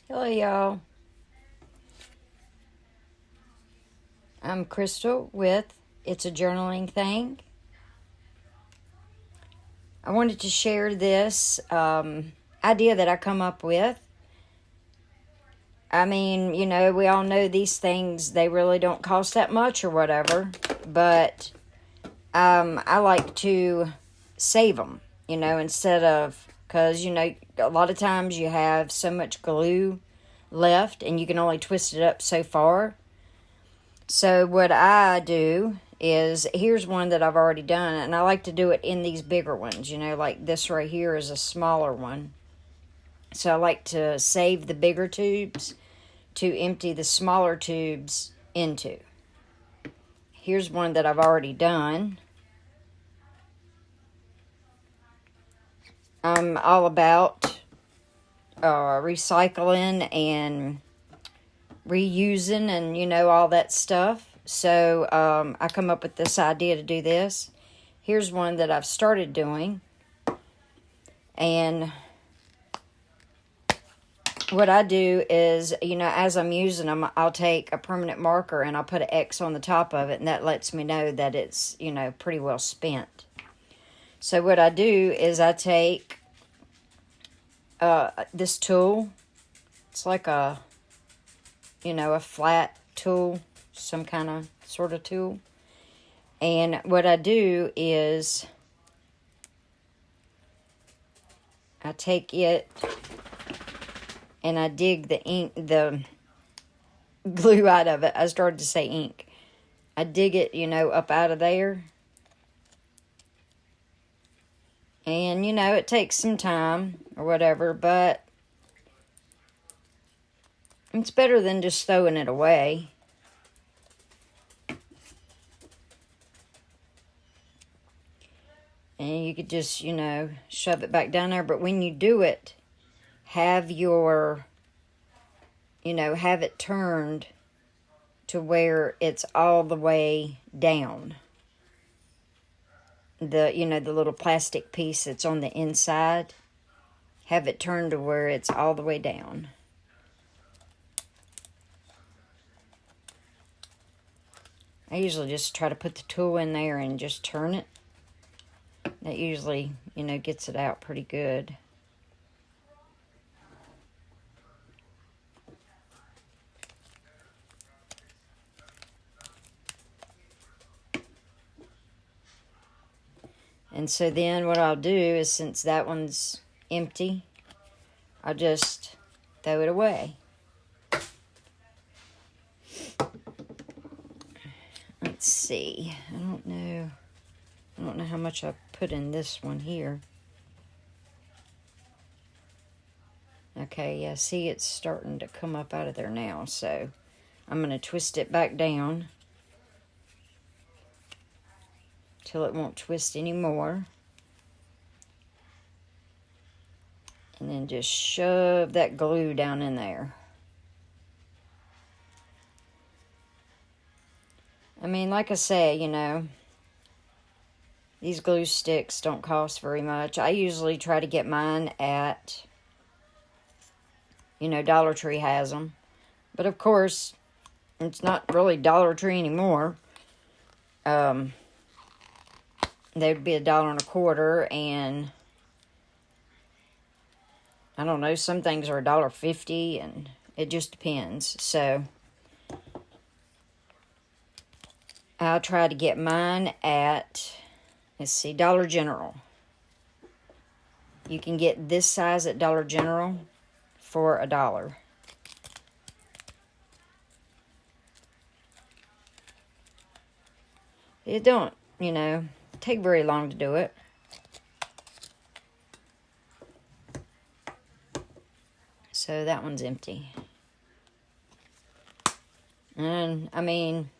Hello, y'all. I'm Crystal with It's a Journaling Thing. I wanted to share this idea that I come up with. I mean, we all know these things, they really don't cost that much or whatever, but I like to save them, instead of, because, a lot of times you have so much glue left and you can only twist it up so far. So what I do is, here's one that I've already done, and I like to do it in these bigger ones, like this right here is a smaller one. So I like to save the bigger tubes to empty the smaller tubes into. Here's one that I've already done. I'm all about recycling and reusing and all that stuff. So I come up with this idea to do this. Here's one that I've started doing, and what I do is, as I'm using them, I'll take a permanent marker and I'll put an X on the top of it, and that lets me know that it's pretty well spent. So what I do is I take this tool. It's like a flat tool, some kind of sort of tool. And what I do is I take it and I dig the glue out of it. I started to say ink. I dig it, up out of there. And, it takes some time or whatever, but it's better than just throwing it away. And you could just, shove it back down there. But when you do it, have have it turned to where it's all the way down. The little plastic piece that's on the inside, have it turned to where it's all the way down. I usually just try to put the tool in there and just turn it. That usually, gets it out pretty good. And so then what I'll do is, since that one's empty, I'll just throw it away. Let's see. I don't know how much I put in this one here. Okay, yeah, see, it's starting to come up out of there now. So I'm going to twist it back down till it won't twist anymore. And then just shove that glue down in there. I mean, like I say, these glue sticks don't cost very much. I usually try to get mine at, Dollar Tree has them. But of course, it's not really Dollar Tree anymore. They would be $1.25, and I don't know, some things are $1.50, and it just depends. So I'll try to get mine at, let's see, Dollar General. You can get this size at Dollar General for $1. It don't, take very long to do it. So that one's empty. And, I mean,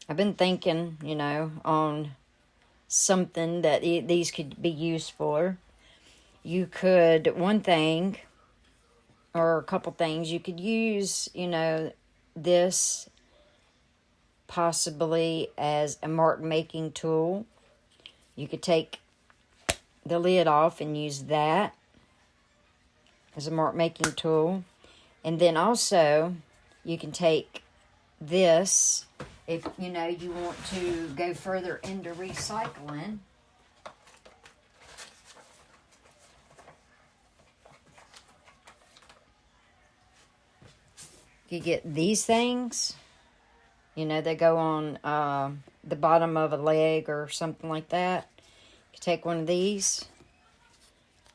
I've been thinking, on something that these could be used for. You could, one thing, or a couple things, you could use, this possibly as a mark making tool. You could take the lid off and use that. as a mark making tool. And then also, you can take this if, you know, you want to go further into recycling. You get these things, you know, they go on the bottom of a leg or something like that. You take one of these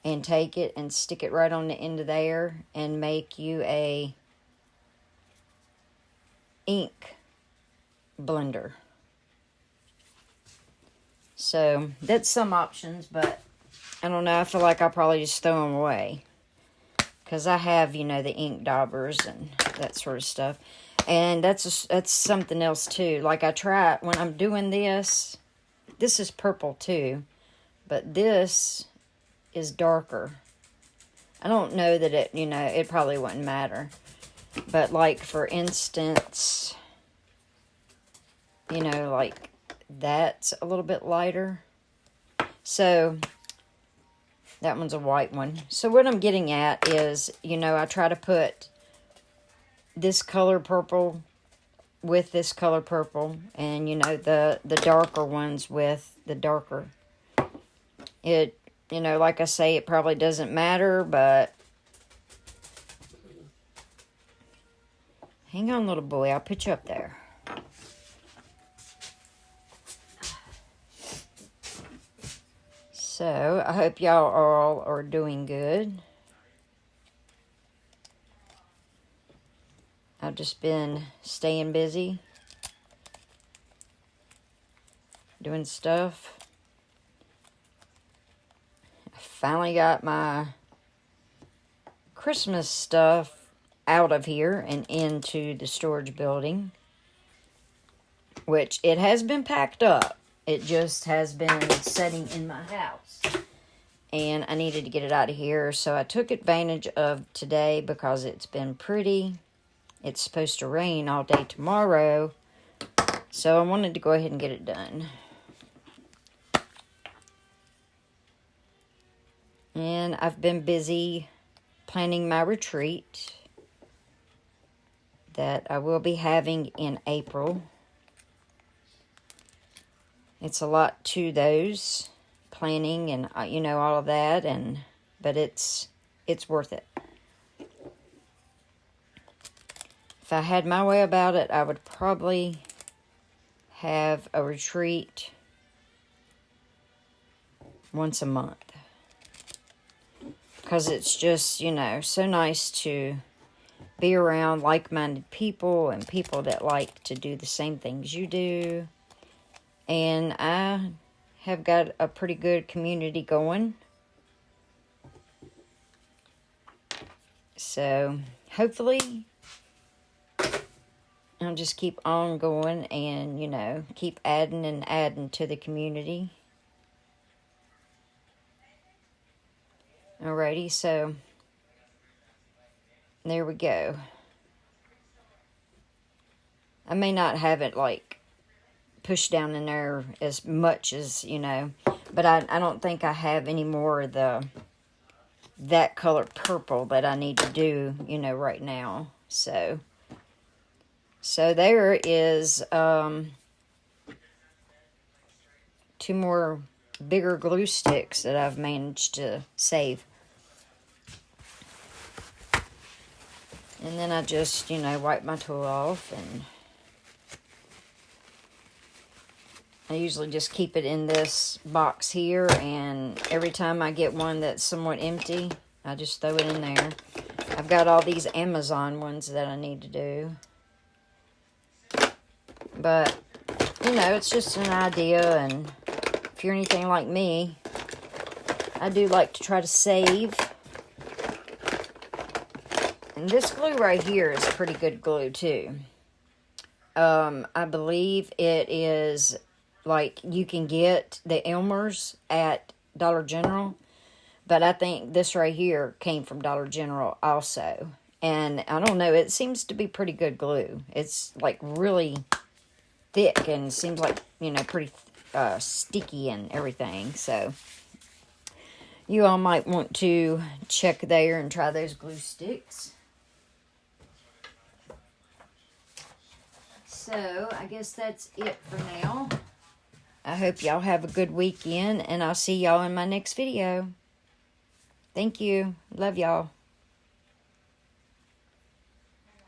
and take it and stick it right on the end of there and make you a ink blender. So that's some options, but I don't know, I feel like I'll probably just throw them away. Because I have, you know, the ink daubers and that sort of stuff. And that's something else, too. Like, I try, when I'm doing this is purple, too. But this is darker. I don't know that it, you know, it probably wouldn't matter. But, like, for instance, you know, like, that's a little bit lighter. So that one's a white one. So what I'm getting at is, you know, I try to put this color purple with this color purple. And, you know, the darker ones with the darker. It, you know, like I say, it probably doesn't matter, but... Hang on, little boy. I'll put you up there. So, I hope y'all all are doing good. I've just been staying busy, doing stuff. I finally got my Christmas stuff out of here and into the storage building, which it has been packed up. It just has been sitting in my house. And I needed to get it out of here. So I took advantage of today because it's been pretty. It's supposed to rain all day tomorrow. So I wanted to go ahead and get it done. And I've been busy planning my retreat that I will be having in April. It's a lot to those, planning and, you know, all of that, but it's worth it. If I had my way about it, I would probably have a retreat once a month. Because it's just, you know, so nice to be around like-minded people and people that like to do the same things you do. And I have got a pretty good community going. So, hopefully, I'll just keep on going and, you know, keep adding and adding to the community. Alrighty, so, there we go. I may not have it, like, pushed down in there as much as, you know, but I don't think I have any more of that color purple that I need to do, you know, right now. So there is 2 more bigger glue sticks that I've managed to save. And then I just, you know, wipe my tool off, and I usually just keep it in this box here, and every time I get one that's somewhat empty, I just throw it in there. I've got all these Amazon ones that I need to do. But, you know, it's just an idea, and if you're anything like me, I do like to try to save. And this glue right here is pretty good glue, too. I believe it is... Like, you can get the Elmer's at Dollar General. But I think this right here came from Dollar General also. And I don't know, it seems to be pretty good glue. It's, like, really thick and seems like, you know, pretty sticky and everything. So, you all might want to check there and try those glue sticks. So, I guess that's it for now. I hope y'all have a good weekend, and I'll see y'all in my next video. Thank you. Love y'all.